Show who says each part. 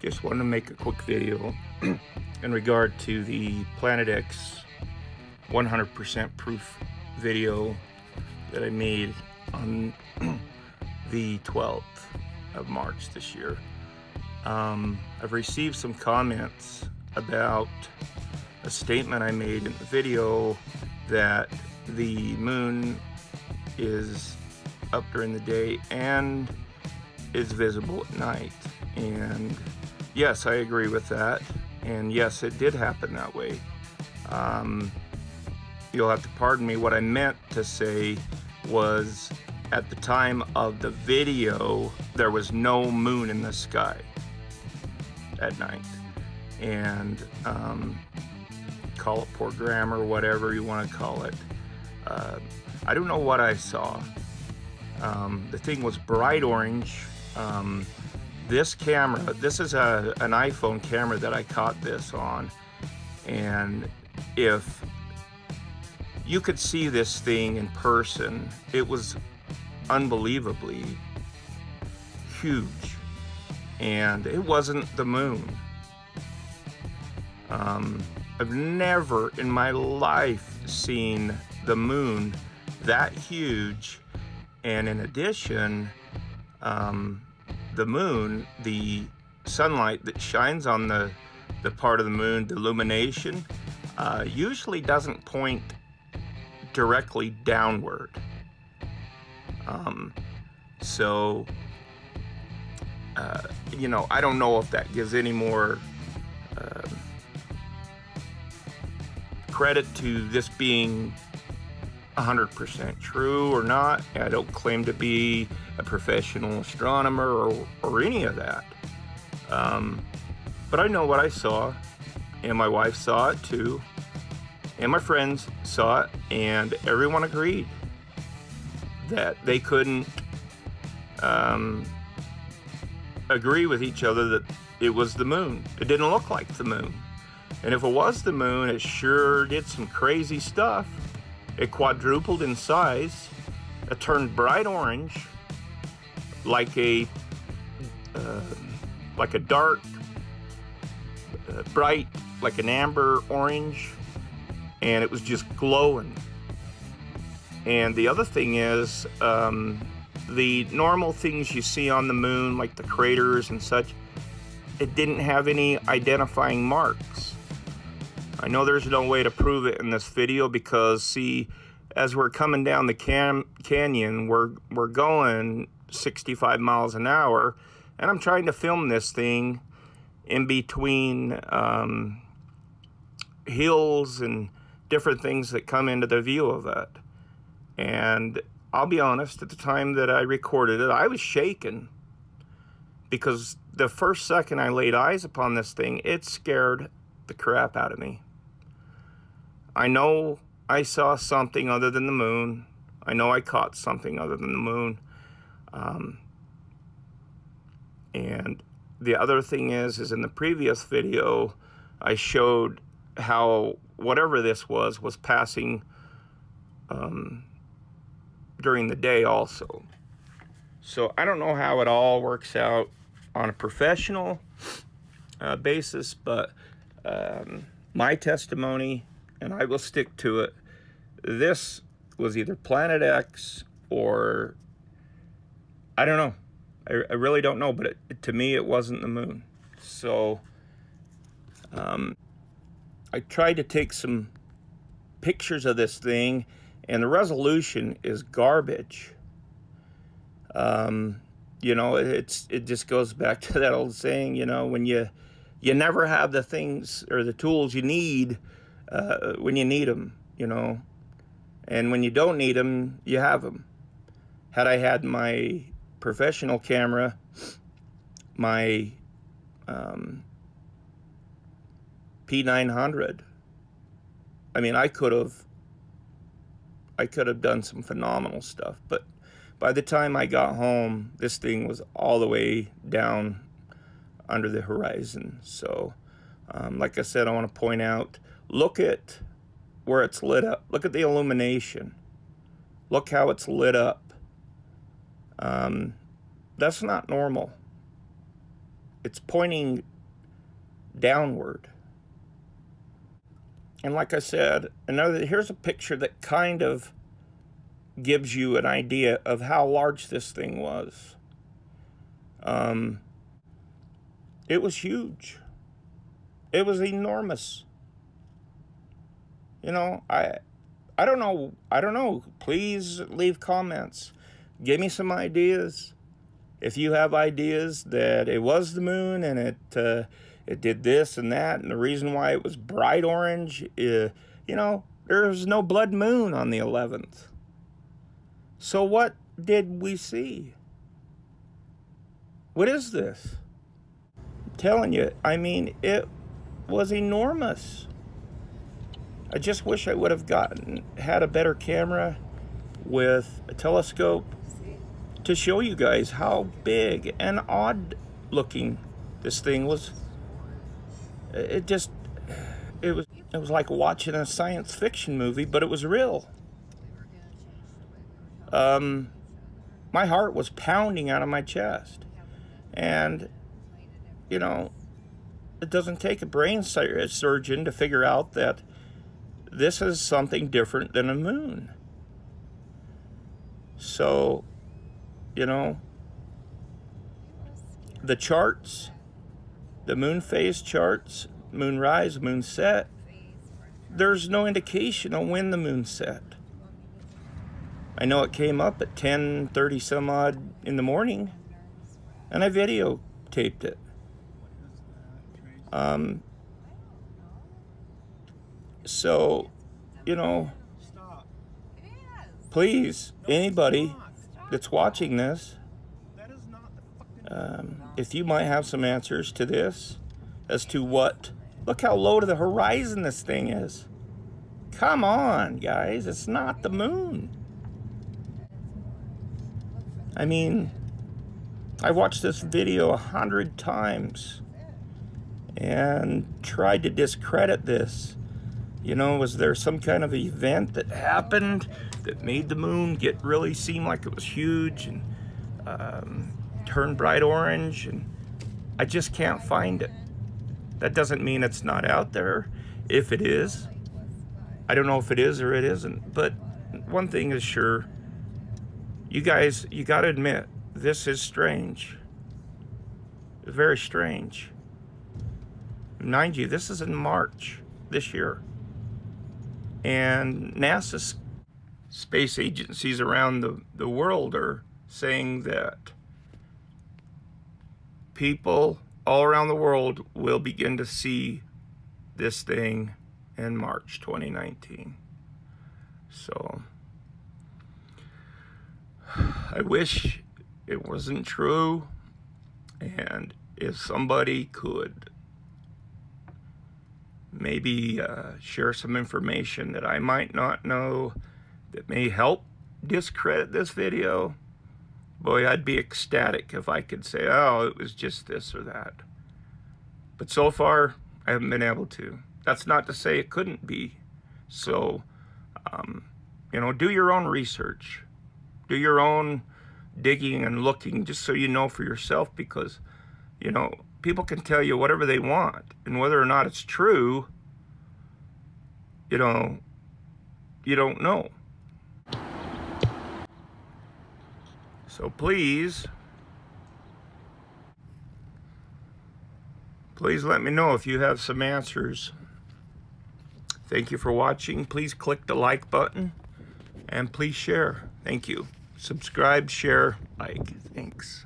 Speaker 1: Just wanted to make a quick video in regard to the Planet X 100% proof video that I made on the 12th of March this year. I've received some comments about a statement I made in the video that the moon is up during the day and is visible at night. And yes, I agree with that. And yes, it did happen that way. You'll have to pardon me. What I meant to say was at the time of the video, there was no moon in the sky at night. And call it poor grammar, whatever you want to call it. I don't know what I saw. The thing was bright orange. This camera, this is an iPhone camera that I caught this on, and if you could see this thing in person, it was unbelievably huge, and it wasn't the moon. I've never in my life seen the moon that huge, and in addition, the moon, the sunlight that shines on the part of the moon, the illumination, usually doesn't point directly downward. I don't know if that gives any more credit to this being 100% true or not. I don't claim to be a professional astronomer or any of that. But I know what I saw, and my wife saw it too, and my friends saw it, and everyone agreed that they couldn't agree with each other that it was the moon. It didn't look like the moon. And if it was the moon, it sure did some crazy stuff. It quadrupled in size. It turned bright orange, like a dark, bright, like an amber orange, and it was just glowing. And the other thing is, the normal things you see on the moon, like the craters and such, it didn't have any identifying marks. I know there's no way to prove it in this video because, see, as we're coming down the canyon, we're going 65 miles an hour, and I'm trying to film this thing in between hills and different things that come into the view of it. And I'll be honest, at the time that I recorded it, I was shaken because the first second I laid eyes upon this thing, it scared the crap out of me. I know I saw something other than the moon. I know I caught something other than the moon. And the other thing is in the previous video, I showed how whatever this was passing during the day also. So I don't know how it all works out on a professional basis, but my testimony, and I will stick to it, this was either Planet X or I don't know. I really don't know, but to me it wasn't the moon. So I tried to take some pictures of this thing, and the resolution is garbage. It just goes back to that old saying, when you never have the things or the tools you need when you need them, and when you don't need them, you have them. Had I had my professional camera, my P900, I mean, I could have done some phenomenal stuff, but by the time I got home, this thing was all the way down under the horizon. So, like I said, I want to point out, look at where it's lit up. Look at the illumination. Look how it's lit up. That's not normal. it's pointing downward. And like I said, here's a picture that kind of gives you an idea of how large this thing was. It was huge. It was enormous. You know, I don't know. Please leave comments. Give me some ideas. If you have ideas that it was the moon and it did this and that, and the reason why it was bright orange, you know, there's no blood moon on the 11th. So what did we see? What is this? I'm telling you, I mean, it was enormous. I just wish I would have had a better camera with a telescope to show you guys how big and odd looking this thing was. It was like watching a science fiction movie, but it was real. My heart was pounding out of my chest. And, you know, it doesn't take a brain surgeon to figure out that this is something different than a moon. So, you know, the charts, the moon phase charts, moonrise, moonset, there's no indication of when the moon set. I know it came up at 10:30 some odd in the morning, and I videotaped it. So, you know, please, anybody that's watching this, if you might have some answers to this, as to what, look how low to the horizon this thing is. Come on, guys, it's not the moon. I mean, I watched this video 100 times and tried to discredit this. You know, was there some kind of event that happened that made the moon really seem like it was huge and turn bright orange? And I just can't find it. That doesn't mean it's not out there. If it is, I don't know if it is or it isn't. But one thing is sure, you guys, you got to admit, this is strange. It's very strange. Mind you, this is in March this year. And NASA's space agencies around the world are saying that people all around the world will begin to see this thing in March 2019. So I wish it wasn't true, and if somebody could maybe share some information that I might not know that may help discredit this video, boy, I'd be ecstatic if I could say, oh, it was just this or that. But so far, I haven't been able to. That's not to say it couldn't be. So, you know, do your own research. Do your own digging and looking, just so you know for yourself, because, you know, people can tell you whatever they want, and whether or not it's true, you know, you don't know. So please let me know if you have some answers. Thank you for watching. Please click the like button, and please share. Thank you. Subscribe, share, like. Thanks.